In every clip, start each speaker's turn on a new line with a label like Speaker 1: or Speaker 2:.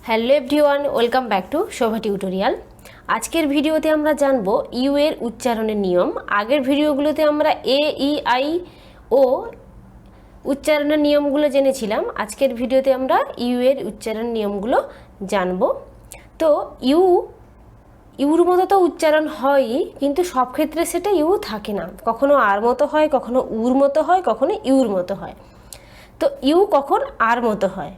Speaker 1: Hello everyone, welcome back to Shobha tutorial. আজকের ভিডিওতে আমরা জানবো ইউ এর উচ্চারণের নিয়ম। আগের ভিডিওগুলোতে আমরা এ ই আই ও উচ্চারণের নিয়মগুলো জেনেছিলাম। আজকের ভিডিওতে আমরা ইউ এর উচ্চারণ নিয়মগুলো জানবো। তো ইউর মতো তো উচ্চারণ হয়ই, কিন্তু সব ক্ষেত্রে সেটা ইউ থাকে না। কখনো আর মতো হয়, কখনো উর মতো হয়, কখনো ইউর মতো হয়। তো ইউ কখন আর মতো হয়?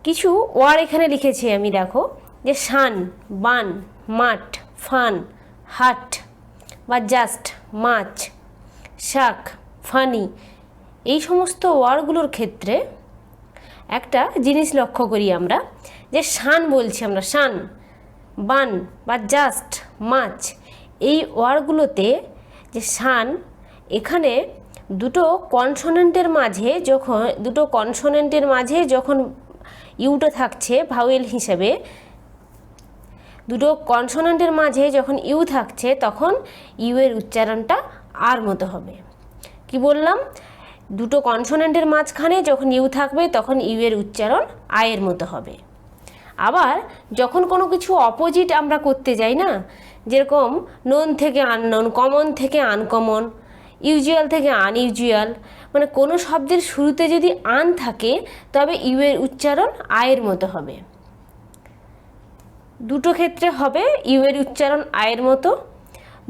Speaker 1: কিছু ওয়ার্ড এখানে লিখেছি আমি, দেখো, যে শান, বান, মাঠ, ফান, হাট বা জাস্ট, মাছ, শাক, ফানি, এই সমস্ত ওয়ার্ডগুলোর ক্ষেত্রে একটা জিনিস লক্ষ্য করি আমরা, যে শান বলছি আমরা, শান, বান বা জাস্ট, মাছ, এই ওয়ার্ডগুলোতে যে শান, এখানে দুটো কনসোনেন্টের মাঝে যখন ইউটা থাকছে ভাওয়েল হিসেবে, দুটো কনসোনেন্টের মাঝে যখন ইউ থাকছে, তখন ইউ এর উচ্চারণটা আর মতো হবে। কি বললাম? দুটো কনসোনেন্টের মাঝখানে যখন ইউ থাকবে, তখন ইউ এর উচ্চারণ আয়ের মতো হবে। আবার যখন কোনো কিছু অপোজিট আমরা করতে যাই না, যেরকম নোন থেকে আননোন, কমন থেকে আনকমন, ইউজুয়াল থেকে আনইউজুয়াল, মানে কোনো শব্দের শুরুতে যদি আন থাকে, তবে ইউ এর উচ্চারণ আয়ের মতো হবে। দুটো ক্ষেত্রে হবে ইউ এর উচ্চারণ আয়ের মতো।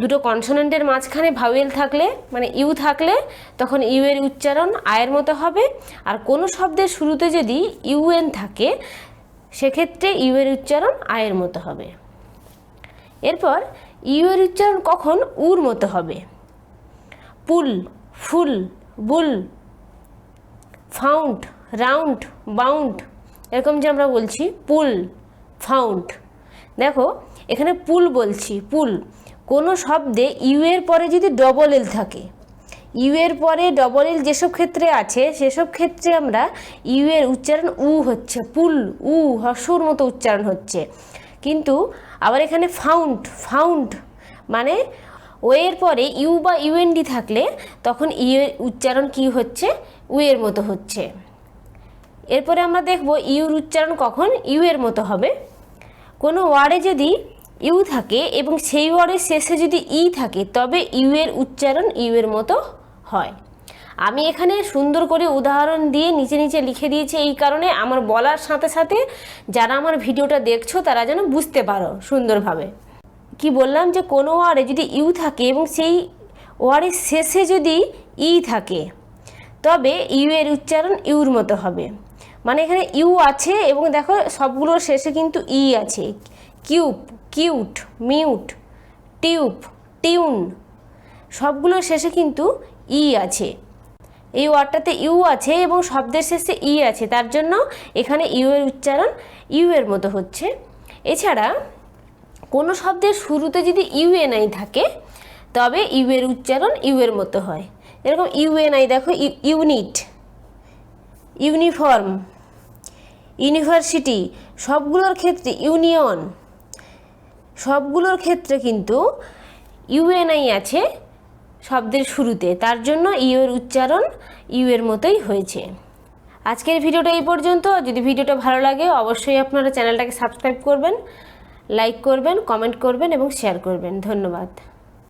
Speaker 1: দুটো কনসোনেন্টের মাঝখানে ভাওয়েল থাকলে, মানে ইউ থাকলে, তখন ইউ এর উচ্চারণ আয়ের মতো হবে। আর কোনো শব্দের শুরুতে যদি ইউএন থাকে, সেক্ষেত্রে ইউ এর উচ্চারণ আয়ের মতো হবে। এরপর ইউ এর উচ্চারণ কখন উর মতো হবে? পুল, ফুল, বুল, ফাউন্ড, রাউন্ড, বাউন্ড, এরকম যে আমরা বলছি পুল, ফাউন্ড। দেখো এখানে পুল বলছি, পুল। কোনো শব্দে ইউ এর পরে যদি ডবল এল থাকে, ইউ এর পরে ডবল এল যেসব ক্ষেত্রে আছে, সেসব ক্ষেত্রে আমরা ইউ এর উচ্চারণ উ হচ্ছে, পুল, উ, হর্ষর মতো উচ্চারণ হচ্ছে। কিন্তু আবার এখানে ফাউন্ড, ফাউন্ড মানে ও এর পরে ইউ বা ইউএনডি থাকলে, তখন ইউ এর উচ্চারণ কি হচ্ছে? উ এর মতো হচ্ছে। এরপরে আমরা দেখব ইউর উচ্চারণ কখন ইউ এর মতো হবে। কোনো ওয়ার্ডে যদি ইউ থাকে এবং সেই ওয়ার্ডের শেষে যদি ই থাকে, তবে ইউ এর উচ্চারণ ইউ এর মতো হয়। আমি এখানে সুন্দর করে উদাহরণ দিয়ে নিচে লিখে দিয়েছি, এই কারণে আমার বলার সাথে সাথে যারা আমার ভিডিওটা দেখছো তারা যেন বুঝতে পারো সুন্দরভাবে। কি বললাম? যে কোনো ওয়ার্ডে যদি ইউ থাকে এবং সেই ওয়ার্ডের শেষে যদি ই থাকে, তবে ইউ এর উচ্চারণ ইউর মতো হবে। মানে এখানে ইউ আছে এবং দেখো সবগুলোর শেষে কিন্তু ই আছে। Cube, cute, mute, tube, tune, সবগুলোর শেষে কিন্তু ই আছে। এই ওয়ার্ডটাতে ইউ আছে এবং শব্দের শেষে ই আছে, তার জন্য এখানে ইউ এর উচ্চারণ ইউ এর মতো হচ্ছে। এছাড়া কোনো শব্দের শুরুতে যদি ইউএনআই থাকে, তবে ইউ এর উচ্চারণ ইউ এর মতো হয়। এরকম ইউএনআই দেখো, ইউনিট, ইউনিফর্ম, ইউনিভার্সিটি, সবগুলোর ক্ষেত্রে ইউনিয়ন, সবগুলোর ক্ষেত্রে কিন্তু ইউএনআই আছে শব্দের শুরুতে, তার জন্য ইউ এর উচ্চারণ ইউ এর মতোই হয়েছে। আজকের ভিডিওটা এই পর্যন্ত। যদি ভিডিওটা ভালো লাগে, অবশ্যই আপনারা চ্যানেলটাকে সাবস্ক্রাইব করবেন, লাইক করবেন, কমেন্ট করবেন এবং শেয়ার করবেন। ধন্যবাদ।